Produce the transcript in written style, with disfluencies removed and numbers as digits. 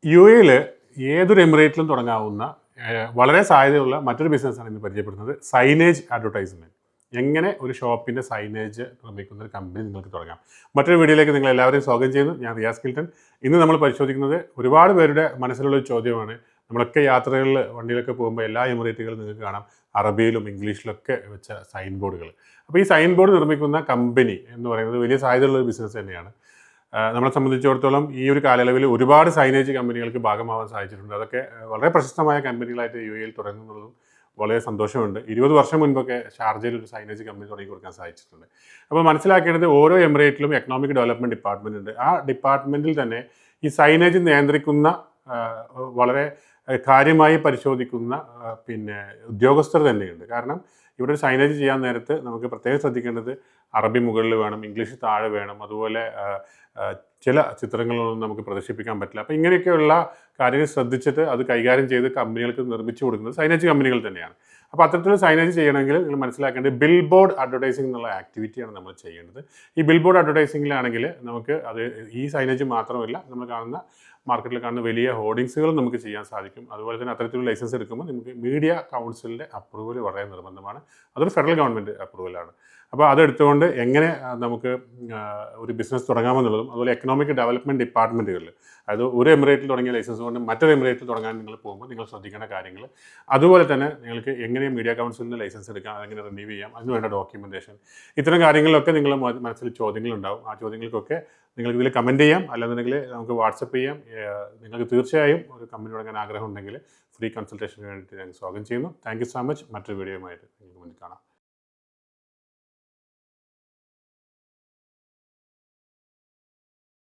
U എയിൽ ഏതൊരു എമിറേറ്റിലും തുടങ്ങാവുന്ന വളരെ സാധ്യതയുള്ള മറ്റൊരു ബിസിനസ്സാണ് ഇന്ന് പരിചയപ്പെടുന്നത്. Signage advertisement. എങ്ങനെ ഒരു ഷോപ്പിൻ്റെ സൈനേജ് നിർമ്മിക്കുന്ന ഒരു കമ്പനി നിങ്ങൾക്ക് തുടങ്ങാം. മറ്റൊരു വീഡിയോയിലേക്ക് നിങ്ങൾ എല്ലാവരെയും സ്വാഗതം ചെയ്യുന്നു. ഞാൻ റിയാസ് കിൽട്ടൺ. ഇന്ന് നമ്മൾ പരിശോധിക്കുന്നത് ഒരുപാട് പേരുടെ മനസ്സിലുള്ളൊരു ചോദ്യമാണ്. നമ്മളൊക്കെ യാത്രകളിൽ വണ്ടിയിലൊക്കെ പോകുമ്പോൾ എല്ലാ എമിറേറ്റുകളും നിങ്ങൾക്ക് കാണാം അറബിയിലും ഇംഗ്ലീഷിലൊക്കെ വെച്ച സൈൻ ബോർഡുകൾ. അപ്പോൾ ഈ സൈൻ ബോർഡ് നിർമ്മിക്കുന്ന കമ്പനി എന്ന് പറയുന്നത് വലിയ സാധ്യതയുള്ള ഒരു ബിസിനസ് തന്നെയാണ്. നമ്മളെ സംബന്ധിച്ചിടത്തോളം ഈ ഒരു കാലയളവിൽ ഒരുപാട് സൈനേജ് കമ്പനികൾക്ക് ഭാഗമാവാൻ സാധിച്ചിട്ടുണ്ട്. അതൊക്കെ വളരെ പ്രശസ്തമായ കമ്പനികളായിട്ട് യു എയിൽ തുടങ്ങുന്നതും വളരെ സന്തോഷമുണ്ട്. 20 വർഷം മുൻപൊക്കെ ഷാർജയിൽ ഒരു സൈനേജ് കമ്പനി തുടങ്ങി കൊടുക്കാൻ സാധിച്ചിട്ടുണ്ട്. അപ്പോൾ മനസ്സിലാക്കേണ്ടത് ഓരോ എമിറേറ്റിലും എക്കണോമിക് ഡെവലപ്മെൻറ്റ് ഡിപ്പാർട്ട്മെൻറ്റ് ഉണ്ട്. ആ ഡിപ്പാർട്ട്മെൻറ്റിൽ തന്നെ ഈ സൈനേജ് നിയന്ത്രിക്കുന്ന വളരെ കാര്യമായി പരിശോധിക്കുന്ന ഉദ്യോഗസ്ഥർ തന്നെയുണ്ട്. കാരണം ഇവിടെ ഒരു സൈനേജ് ചെയ്യാൻ നേരത്ത് നമുക്ക് പ്രത്യേകം ശ്രദ്ധിക്കേണ്ടത് അറബി മുകളിൽ വേണം, ഇംഗ്ലീഷ് താഴെ വേണം, അതുപോലെ ചില ചിത്രങ്ങളൊന്നും നമുക്ക് പ്രദർശിപ്പിക്കാൻ പറ്റില്ല. അപ്പോൾ ഇങ്ങനെയൊക്കെയുള്ള കാര്യങ്ങൾ ശ്രദ്ധിച്ചിട്ട് അത് കൈകാര്യം ചെയ്ത് കമ്പനികൾക്ക് നിർമ്മിച്ചു കൊടുക്കുന്നത് സൈനേജ് കമ്പനികൾ തന്നെയാണ്. അപ്പോൾ അത്തരത്തിൽ സൈനേജ് ചെയ്യണമെങ്കിൽ നിങ്ങൾ മനസ്സിലാക്കേണ്ടത് ബിൽ ബോർഡ് അഡ്വർടൈസിംഗ് എന്നുള്ള ആക്ടിവിറ്റിയാണ് നമ്മൾ ചെയ്യേണ്ടത്. ഈ ബിൽ ബോർഡ് അഡ്വർടൈസിങ്ങിലാണെങ്കിൽ നമുക്ക് അത് ഈ സൈനേജ് മാത്രമല്ല, നമ്മൾ കാണുന്ന മാർക്കറ്റിൽ കാണുന്ന വലിയ ഹോർഡിങ്സുകൾ നമുക്ക് ചെയ്യാൻ സാധിക്കും. അതുപോലെ തന്നെ അത്തരത്തിലുള്ള ലൈസൻസ് എടുക്കുമ്പോൾ നമുക്ക് മീഡിയ കൗൺസിലിൻ്റെ അപ്രൂവൽ വളരെ നിർബന്ധമാണ്. അതൊരു ഫെഡറൽ ഗവൺമെൻറ് അപ്രൂവലാണ്. അപ്പോൾ അതെടുത്തുകൊണ്ട് എങ്ങനെ നമുക്ക് ഒരു ബിസിനസ് തുടങ്ങാമെന്നുള്ളതും അതുപോലെ എക്കണോമിക് ഡെവലപ്മെൻറ്റ് ഡിപ്പാർട്ട്മെൻറ്റുകളിൽ, അതായത് ഒരു എമിറേറ്റിൽ തുടങ്ങിയ ലൈസൻസ് കൊണ്ട് മറ്റൊരു എമിറേറ്റിൽ തുടങ്ങാൻ നിങ്ങൾ പോകുമ്പോൾ നിങ്ങൾ ശ്രദ്ധിക്കേണ്ട കാര്യങ്ങൾ, അതുപോലെ തന്നെ നിങ്ങൾക്ക് എങ്ങനെ മീഡിയ കൗൺസിലിന് ലൈസൻസ് എടുക്കാം, അതെങ്ങനെ റിന്യൂ ചെയ്യാം, അതിന് വേണ്ട ഡോക്യുമെൻറ്റേഷൻ, ഇത്തരം കാര്യങ്ങളിലൊക്കെ നിങ്ങളുടെ മനസ്സിൽ ചോദ്യങ്ങളുണ്ടാവും. ആ ചോദ്യങ്ങൾക്കൊക്കെ നിങ്ങൾക്ക് ഇതിൽ കമൻറ്റ് ചെയ്യാം, അല്ലെന്നുണ്ടെങ്കിൽ നമുക്ക് വാട്സപ്പ് ചെയ്യാം. നിങ്ങൾക്ക് തീർച്ചയായും ഒരു കമ്പനി തുടങ്ങാൻ ആഗ്രഹം ഉണ്ടെങ്കിൽ ഫ്രീ കൺസൾട്ടേഷന് വേണ്ടിയിട്ട് ഞാൻ സ്വാഗതം ചെയ്യുന്നു. Thank you so much. മറ്റൊരു വീഡിയോയുമായിട്ട് നിങ്ങൾക്ക് മുന്നിൽ കാണാം.